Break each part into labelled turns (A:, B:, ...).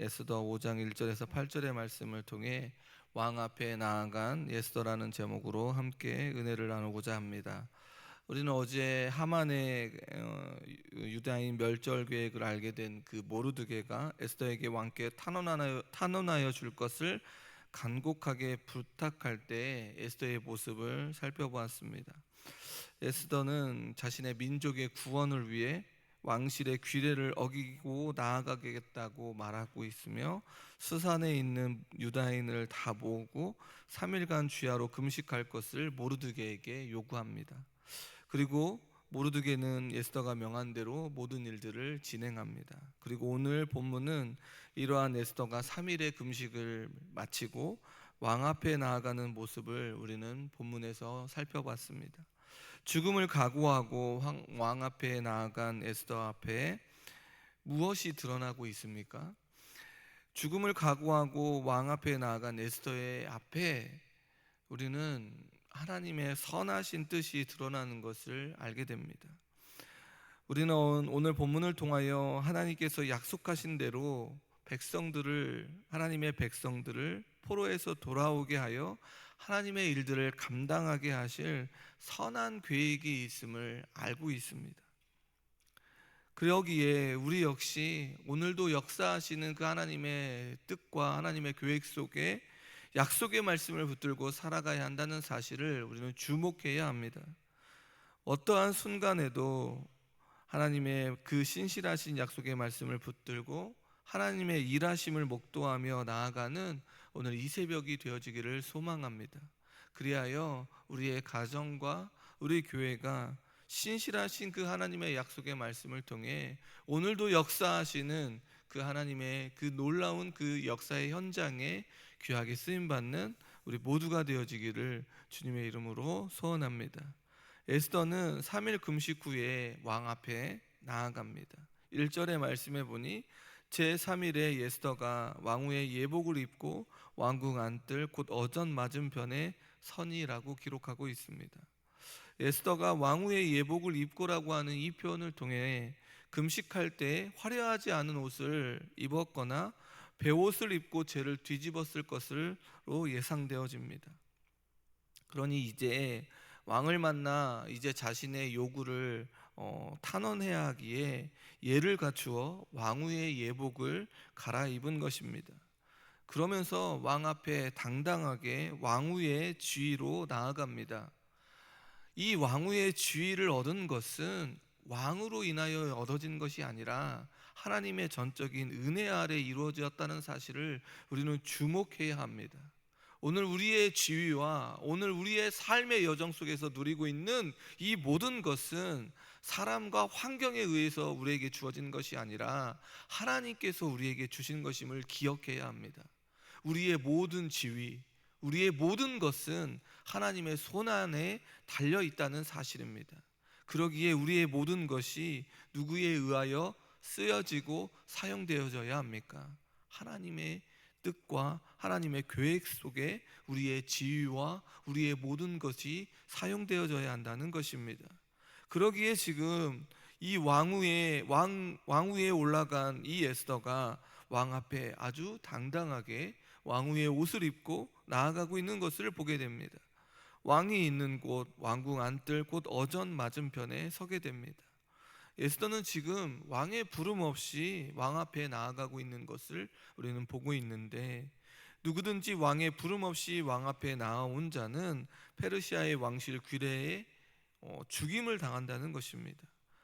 A: 에스더 5장 1절에서 8절의 말씀을 통해 왕 앞에 나아간 에스더라는 제목으로 함께 은혜를 나누고자 합니다. 우리는 어제 하만의 유다인 멸절 계획을 알게 된 그 모르드게가 에스더에게 왕께 탄원하여 줄 것을 간곡하게 부탁할 때 에스더의 모습을 살펴보았습니다. 에스더는 자신의 민족의 구원을 위해 왕실의 규례를 어기고 나아가겠다고 말하고 있으며 수산에 있는 유다인을 다 모으고 3일간 주야로 금식할 것을 모르드게에게 요구합니다. 그리고 모르드게는 에스더가 명한 대로 모든 일들을 진행합니다. 그리고 오늘 본문은 이러한 에스더가 3일의 금식을 마치고 왕 앞에 나아가는 모습을 우리는 본문에서 살펴봤습니다. 죽음을 각오하고 왕 앞에 나아간 에스더 앞에 무엇이 드러나고 있습니까? 죽음을 각오하고 왕 앞에 나아간 에스더의 앞에 우리는 하나님의 선하신 뜻이 드러나는 것을 알게 됩니다. 우리는 오늘 본문을 통하여 하나님께서 약속하신 대로 하나님의 백성들을 포로에서 돌아오게 하여 하나님의 일들을 감당하게 하실 선한 계획이 있음을 알고 있습니다. 그러기에 우리 역시 오늘도 역사하시는 그 하나님의 뜻과 하나님의 계획 속에 약속의 말씀을 붙들고 살아가야 한다는 사실을 우리는 주목해야 합니다. 어떠한 순간에도 하나님의 그 신실하신 약속의 말씀을 붙들고 하나님의 일하심을 목도하며 나아가는 오늘 이 새벽이 되어지기를 소망합니다. 그리하여 우리의 가정과 우리 교회가 신실하신 그 하나님의 약속의 말씀을 통해 오늘도 역사하시는 그 하나님의 그 놀라운 그 역사의 현장에 귀하게 쓰임받는 우리 모두가 되어지기를 주님의 이름으로 소원합니다. 에스더는 3일 금식 후에 왕 앞에 나아갑니다. 1절의 말씀에 보니 제3일에 에스더가 왕후의 예복을 입고 왕궁 안뜰 곧 어전 맞은편에 서니라고 기록하고 있습니다. 에스더가 왕후의 예복을 입고라고 하는 이 표현을 통해 금식할 때 화려하지 않은 옷을 입었거나 베옷을 입고 죄를 뒤집었을 것으로 예상되어집니다. 그러니 이제 왕을 만나 이제 자신의 요구를 탄원해야 하기에 예를 갖추어 왕후의 예복을 갈아입은 것입니다. 그러면서 왕 앞에 당당하게 왕후의 지위로 나아갑니다. 이 왕후의 지위를 얻은 것은 왕으로 인하여 얻어진 것이 아니라 하나님의 전적인 은혜 아래 이루어졌다는 사실을 우리는 주목해야 합니다. 오늘 우리의 지위와 오늘 우리의 삶의 여정 속에서 누리고 있는 이 모든 것은 사람과 환경에 의해서 우리에게 주어진 것이 아니라 하나님께서 우리에게 주신 것임을 기억해야 합니다. 우리의 모든 지위, 우리의 모든 것은 하나님의 손 안에 달려 있다는 사실입니다. 그러기에 우리의 모든 것이 누구에 의하여 쓰여지고 사용되어져야 합니까? 하나님의 뜻과 하나님의 계획 속에 우리의 지위와 우리의 모든 것이 사용되어져야 한다는 것입니다. 그러기에 지금 이 왕후에 올라간 이 에스더가 왕 앞에 아주 당당하게 왕후의 옷을 입고 나아가고 있는 것을 보게 됩니다. 왕이 있는 곳 왕궁 안뜰 곧 어전 맞은편에 서게 됩니다. 에스더는 지금 왕의 부름 없이 왕 앞에 나아가고 있는 것을 우리는 보고 있는데, 누구든지 왕의 부름 없이 왕 앞에 나아온 자는 페르시아의 왕실 규례에 죽임을 당한다는 것입니다.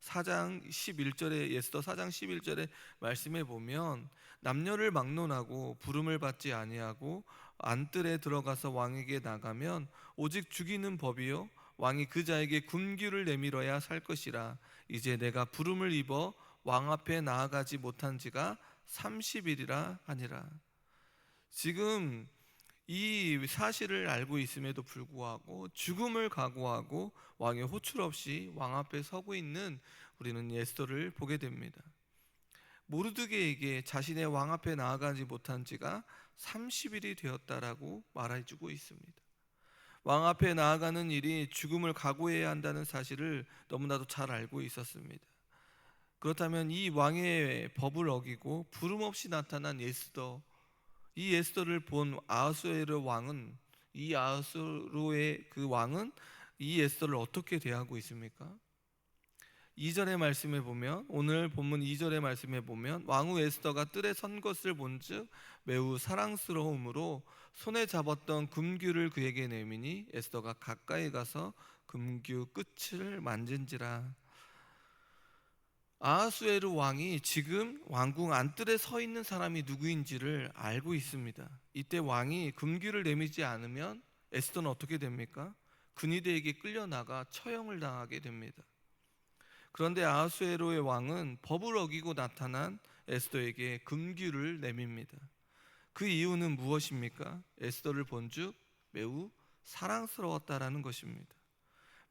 A: 4장 11절에 에스더 4장 11절의 말씀에 보면 남녀를 막론하고 부름을 받지 아니하고 안뜰에 들어가서 왕에게 나가면 오직 죽이는 법이요 왕이 그 자에게 굶기를 내밀어야 살 것이라. 이제 내가 부름을 입어 왕 앞에 나아가지 못한 지가 30일이라 하니라. 지금 이 사실을 알고 있음에도 불구하고 죽음을 각오하고 왕의 호출 없이 왕 앞에 서고 있는 우리는 에스더를 보게 됩니다. 모르드게에게 자신의 왕 앞에 나아가지 못한 지가 30일이 되었다라고 말해주고 있습니다. 왕 앞에 나아가는 일이 죽음을 각오해야 한다는 사실을 너무나도 잘 알고 있었습니다. 그렇다면 이 왕의 법을 어기고 부름 없이 나타난 에스더, 이 에스더를 본 아하수에르 왕은, 이 아하수로의 그 왕은 이 에스더를 어떻게 대하고 있습니까? 2절의 말씀에 보면, 오늘 본문 2절의 말씀에 보면, 왕후 에스더가 뜰에 선 것을 본즉 매우 사랑스러움으로 손에 잡았던 금규를 그에게 내미니 에스더가 가까이 가서 금규 끝을 만진지라. 아하수에르 왕이 지금 왕궁 안뜰에 서 있는 사람이 누구인지를 알고 있습니다. 이때 왕이 금규를 내미지 않으면 에스더는 어떻게 됩니까? 근위대에게 끌려나가 처형을 당하게 됩니다. 그런데 아하수에로의 왕은 법을 어기고 나타난 에스더에게 금규를 내밉니다. 그 이유는 무엇입니까? 에스더를 본즉 매우 사랑스러웠다라는 것입니다.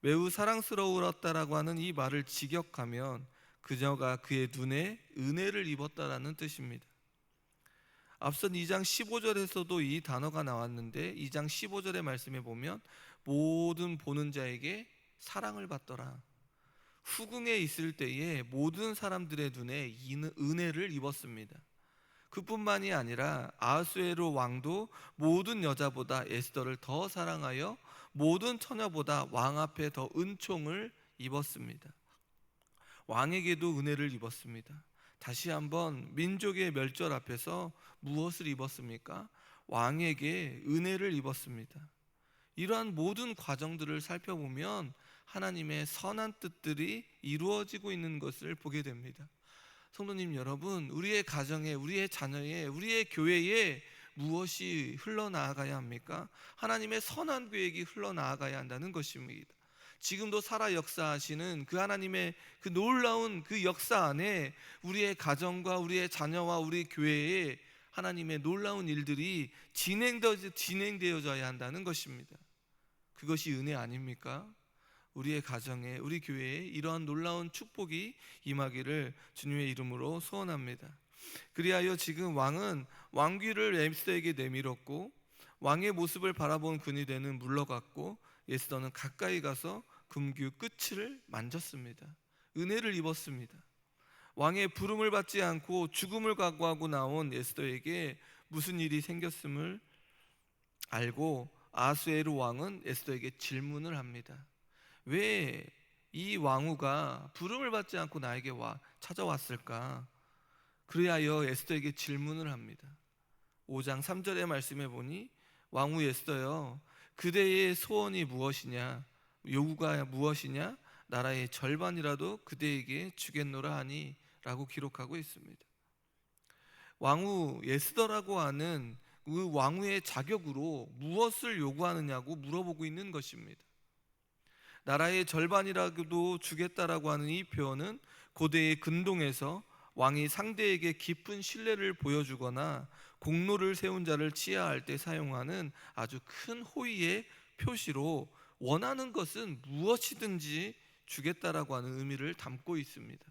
A: 매우 사랑스러웠다라고 하는 이 말을 직역하면 그녀가 그의 눈에 은혜를 입었다라는 뜻입니다. 앞선 2장 15절에서도 이 단어가 나왔는데 2장 15절의 말씀에 보면 모든 보는 자에게 사랑을 받더라. 후궁에 있을 때에 모든 사람들의 눈에 은혜를 입었습니다. 그뿐만이 아니라 아하수에로 왕도 모든 여자보다 에스더를 더 사랑하여 모든 처녀보다 왕 앞에 더 은총을 입었습니다. 왕에게도 은혜를 입었습니다. 다시 한번 민족의 멸절 앞에서 무엇을 입었습니까? 왕에게 은혜를 입었습니다. 이러한 모든 과정들을 살펴보면 하나님의 선한 뜻들이 이루어지고 있는 것을 보게 됩니다. 성도님 여러분, 우리의 가정에, 우리의 자녀에, 우리의 교회에 무엇이 흘러나아가야 합니까? 하나님의 선한 계획이 흘러나아가야 한다는 것입니다. 지금도 살아 역사하시는 그 하나님의 그 놀라운 그 역사 안에 우리의 가정과 우리의 자녀와 우리 교회에 하나님의 놀라운 일들이 진행되어져야 한다는 것입니다. 그것이 은혜 아닙니까? 우리의 가정에, 우리 교회에 이러한 놀라운 축복이 임하기를 주님의 이름으로 소원합니다. 그리하여 지금 왕은 왕귀를 에스더에게 내밀었고 왕의 모습을 바라본 근위대는 물러갔고 에스더는 가까이 가서 금규 끝을 만졌습니다. 은혜를 입었습니다. 왕의 부름을 받지 않고 죽음을 각오하고 나온 에스더에게 무슨 일이 생겼음을 알고 아하수에르 왕은 에스더에게 질문을 합니다. 왜 이 왕후가 부름을 받지 않고 나에게 찾아왔을까? 그리하여 에스더에게 질문을 합니다. 5장 3절의 말씀에 보니 왕후 에스더여, 그대의 소원이 무엇이냐? 요구가 무엇이냐? 나라의 절반이라도 그대에게 주겠노라 하니 라고 기록하고 있습니다. 왕후 에스더라고 하는 그 왕후의 자격으로 무엇을 요구하느냐고 물어보고 있는 것입니다. 나라의 절반이라도 주겠다라고 하는 이 표현은 고대의 근동에서 왕이 상대에게 깊은 신뢰를 보여주거나 공로를 세운 자를 치하할 때 사용하는 아주 큰 호의의 표시로 원하는 것은 무엇이든지 주겠다라고 하는 의미를 담고 있습니다.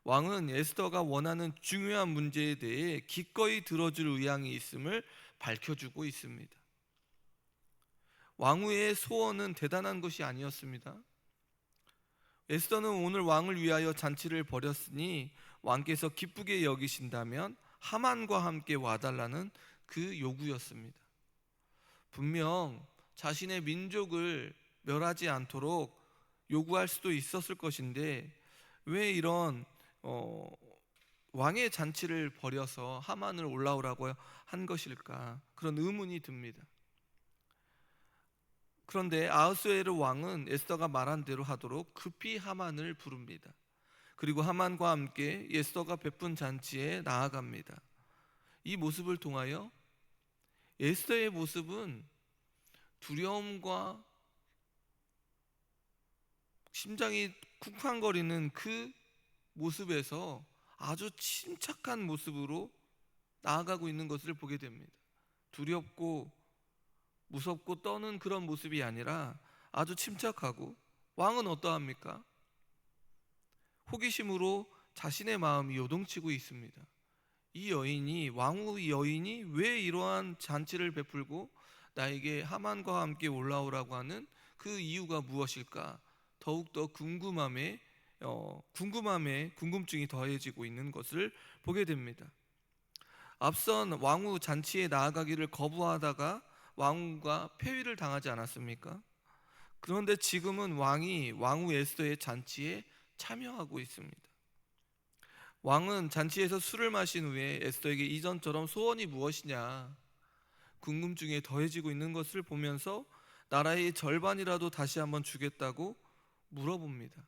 A: 왕은 에스더가 원하는 중요한 문제에 대해 기꺼이 들어줄 의향이 있음을 밝혀주고 있습니다. 왕후의 소원은 대단한 것이 아니었습니다. 에스더는 오늘 왕을 위하여 잔치를 벌였으니 왕께서 기쁘게 여기신다면 하만과 함께 와달라는 그 요구였습니다. 분명 자신의 민족을 멸하지 않도록 요구할 수도 있었을 것인데 왜 이런 왕의 잔치를 벌여서 하만을 올라오라고 한 것일까? 그런 의문이 듭니다. 그런데 아하수에르 왕은 에스더가 말한 대로 하도록 급히 하만을 부릅니다. 그리고 하만과 함께 에스더가 베푼 잔치에 나아갑니다. 이 모습을 통하여 에스더의 모습은 두려움과 심장이 쿵쾅거리는 그 모습에서 아주 침착한 모습으로 나아가고 있는 것을 보게 됩니다. 두렵고 무섭고 떠는 그런 모습이 아니라 아주 침착하고, 왕은 어떠합니까? 호기심으로 자신의 마음이 요동치고 있습니다. 이 여인이, 왕후 여인이 왜 이러한 잔치를 베풀고 나에게 하만과 함께 올라오라고 하는 그 이유가 무엇일까? 더욱더 궁금함에 궁금증이 더해지고 있는 것을 보게 됩니다. 앞선 왕후 잔치에 나아가기를 거부하다가 왕후가 폐위를 당하지 않았습니까? 그런데 지금은 왕이 왕후 에스더의 잔치에 참여하고 있습니다. 왕은 잔치에서 술을 마신 후에 에스더에게 이전처럼 소원이 무엇이냐 궁금증에 더해지고 있는 것을 보면서 나라의 절반이라도 다시 한번 주겠다고 물어봅니다.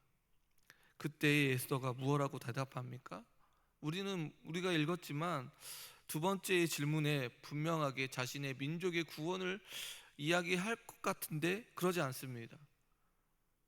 A: 그때 에스더가 무엇라고 대답합니까? 우리가 읽었지만 두 번째 질문에 분명하게 자신의 민족의 구원을 이야기할 것 같은데 그러지 않습니다.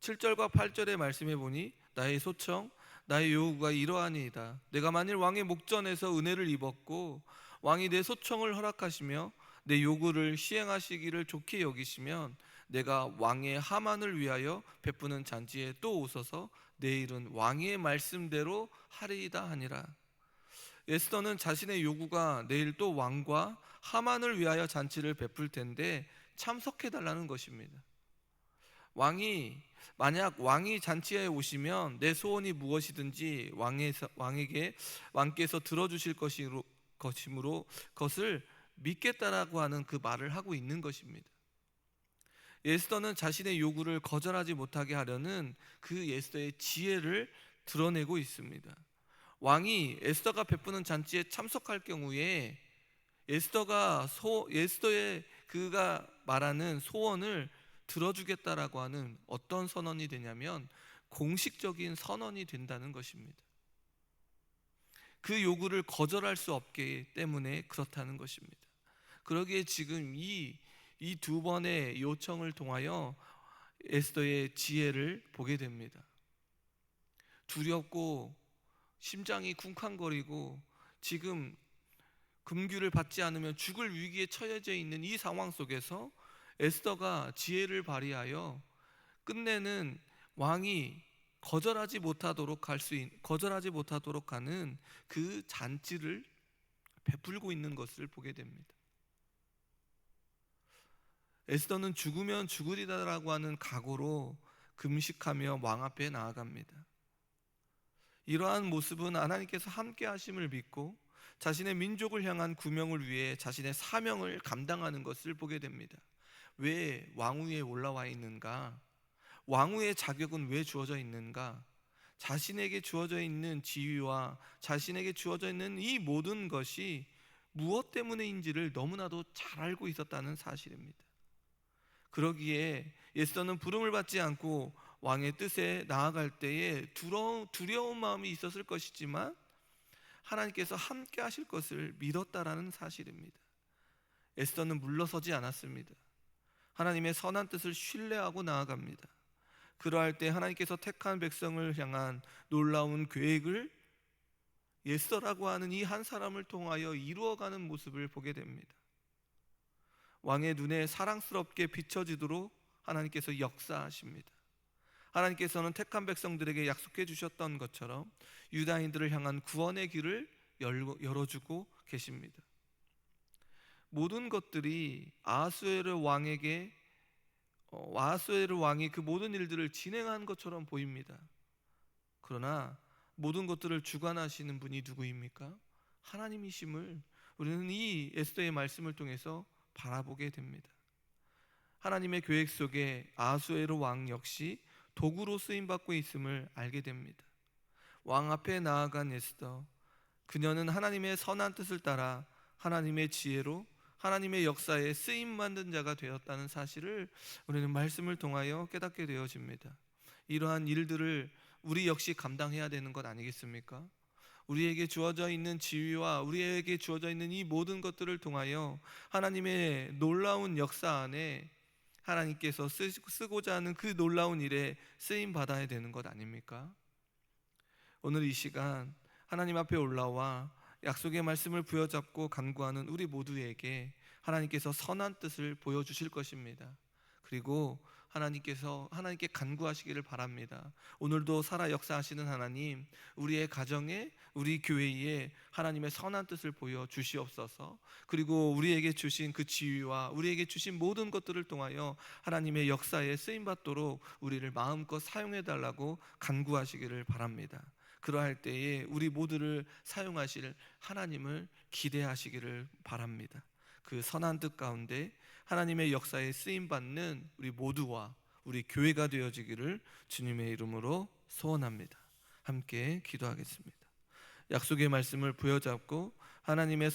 A: 7절과 8절의 말씀해 보니 나의 소청, 나의 요구가 이러하니이다. 내가 만일 왕의 목전에서 은혜를 입었고 왕이 내 소청을 허락하시며 내 요구를 시행하시기를 좋게 여기시면 내가 왕의 하만을 위하여 베푸는 잔치에 또 오소서 내일은 왕의 말씀대로 하리이다 하니라. 에스더는 자신의 요구가 내일 또 왕과 하만을 위하여 잔치를 베풀 텐데 참석해 달라는 것입니다. 만약 왕이 잔치에 오시면 내 소원이 무엇이든지 왕께서 들어주실 것이므로 그것을 믿겠다라고 하는 그 말을 하고 있는 것입니다. 에스더는 자신의 요구를 거절하지 못하게 하려는 그 에스더의 지혜를 드러내고 있습니다. 왕이 에스더가 베푸는 잔치에 참석할 경우에 에스더의 그가 말하는 소원을 들어주겠다라고 하는 어떤 선언이 되냐면 공식적인 선언이 된다는 것입니다. 그 요구를 거절할 수 없기 때문에 그렇다는 것입니다. 그러기에 지금 이 두 번의 요청을 통하여 에스더의 지혜를 보게 됩니다. 두렵고 심장이 쿵쾅거리고 지금 금규를 받지 않으면 죽을 위기에 처해져 있는 이 상황 속에서 에스더가 지혜를 발휘하여 끝내는 왕이 거절하지 못하도록 하는 그 잔치를 베풀고 있는 것을 보게 됩니다. 에스더는 죽으면 죽으리다라고 하는 각오로 금식하며 왕 앞에 나아갑니다. 이러한 모습은 하나님께서 함께 하심을 믿고 자신의 민족을 향한 구명을 위해 자신의 사명을 감당하는 것을 보게 됩니다. 왜 왕위에 올라와 있는가? 왕후의 자격은 왜 주어져 있는가? 자신에게 주어져 있는 지위와 자신에게 주어져 있는 이 모든 것이 무엇 때문인지를 너무나도 잘 알고 있었다는 사실입니다. 그러기에 에스더는 부름을 받지 않고 왕의 뜻에 나아갈 때에 두려운 마음이 있었을 것이지만 하나님께서 함께 하실 것을 믿었다라는 사실입니다. 에스더는 물러서지 않았습니다. 하나님의 선한 뜻을 신뢰하고 나아갑니다. 그러할 때 하나님께서 택한 백성을 향한 놀라운 계획을 에스더라고 하는 이 한 사람을 통하여 이루어가는 모습을 보게 됩니다. 왕의 눈에 사랑스럽게 비춰지도록 하나님께서 역사하십니다. 하나님께서는 택한 백성들에게 약속해 주셨던 것처럼 유다인들을 향한 구원의 길을 열어주고 계십니다. 모든 것들이 아하수에르 왕이 그 모든 일들을 진행한 것처럼 보입니다. 그러나 모든 것들을 주관하시는 분이 누구입니까? 하나님이심을 우리는 이 에스더의 말씀을 통해서 바라보게 됩니다. 하나님의 계획 속에 아하수에르 왕 역시 도구로 쓰임받고 있음을 알게 됩니다. 왕 앞에 나아간 에스더, 그녀는 하나님의 선한 뜻을 따라 하나님의 지혜로 하나님의 역사에 쓰임받는 자가 되었다는 사실을 우리는 말씀을 통하여 깨닫게 되어집니다. 이러한 일들을 우리 역시 감당해야 되는 것 아니겠습니까? 우리에게 주어져 있는 지위와 우리에게 주어져 있는 이 모든 것들을 통하여 하나님의 놀라운 역사 안에 하나님께서 쓰고자 하는 그 놀라운 일에 쓰임 받아야 되는 것 아닙니까? 오늘 이 시간 하나님 앞에 올라와 약속의 말씀을 부여잡고 간구하는 우리 모두에게 하나님께서 선한 뜻을 보여주실 것입니다. 그리고 하나님께 간구하시기를 바랍니다. 오늘도 살아 역사하시는 하나님, 우리의 가정에, 우리 교회에 하나님의 선한 뜻을 보여 주시옵소서. 그리고 우리에게 주신 그 지위와 우리에게 주신 모든 것들을 통하여 하나님의 역사에 쓰임 받도록 우리를 마음껏 사용해 달라고 간구하시기를 바랍니다. 그러할 때에 우리 모두를 사용하실 하나님을 기대하시기를 바랍니다. 그 선한 뜻 가운데 하나님의 역사에 쓰임 받는 우리 모두와 우리 교회가 되어지기를 주님의 이름으로 소원합니다. 함께 기도하겠습니다. 약속의 말씀을 부여잡고 하나님의